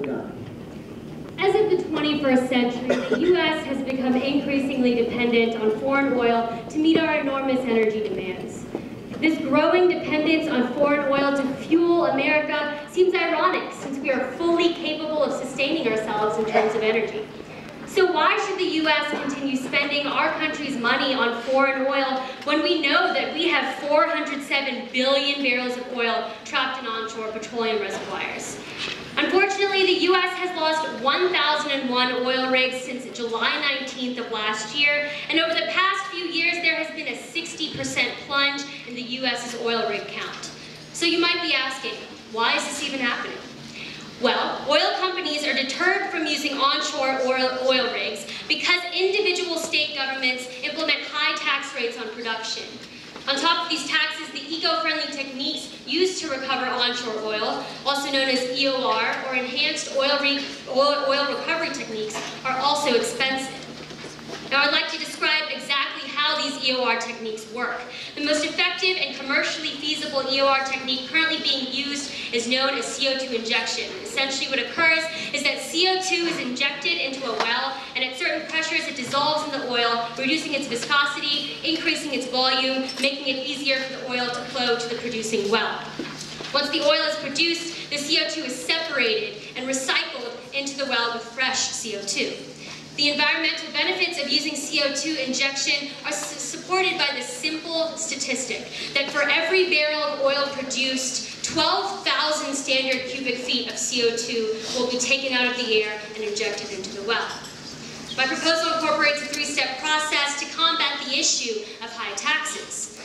begun. As of the 21st century, the U.S. has become increasingly dependent on foreign oil to meet our enormous energy demands. This growing dependence on foreign oil to fuel America seems ironic, since we are fully capable of sustaining ourselves in terms of energy. So why should the U.S. continue spending our country's money on foreign oil when we know that we have 407 billion barrels of oil trapped in onshore petroleum reservoirs? Unfortunately, the U.S. has lost 1,001 oil rigs since July 19th of last year, and over the past few years there has been a 60% plunge in the U.S.'s oil rig count. So you might be asking, why is this even happening? Well, oil companies are deterred from using onshore oil rigs because individual state governments implement high tax rates on production. On top of these taxes, the eco-friendly techniques used to recover onshore oil, also known as EOR, or enhanced oil recovery techniques, are also expensive. Now, I'd like to describe exactly how these EOR techniques work. The most effective and commercially feasible EOR technique currently being used is known as CO2 injection. Essentially what occurs is that CO2 is injected into a well, and at certain pressures it dissolves in the oil, reducing its viscosity, increasing its volume, making it easier for the oil to flow to the producing well. Once the oil is produced, the CO2 is separated and recycled into the well with fresh CO2. The environmental benefits of using CO2 injection are supported by the simple statistic that for every barrel of oil produced, 12,000 standard cubic feet of CO2 will be taken out of the air and injected into the well. My proposal incorporates a three-step process to combat the issue of high taxes.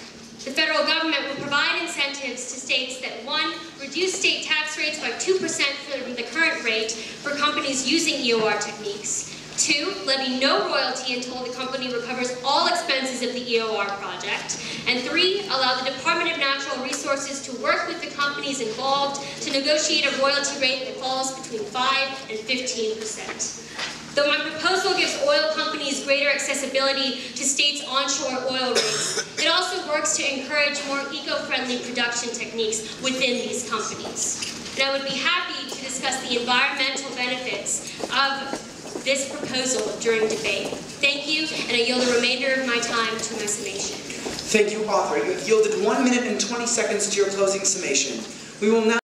The federal government will provide incentives to states that, 1, reduce state tax rates by 2% from the current rate for companies using EOR techniques. 2, levy no royalty until the company recovers all expenses of the EOR project. And 3, allow the Department of Natural Resources to work with the companies involved to negotiate a royalty rate that falls between 5 and 15%. Though my proposal gives oil companies greater accessibility to states' onshore oil rigs, it also works to encourage more eco-friendly production techniques within these companies. And I would be happy to discuss the environmental benefits of this proposal during debate. Thank you, and I yield the remainder of my time to my summation. Thank you, author. You have yielded 1 minute and 20 seconds to your closing summation. We will now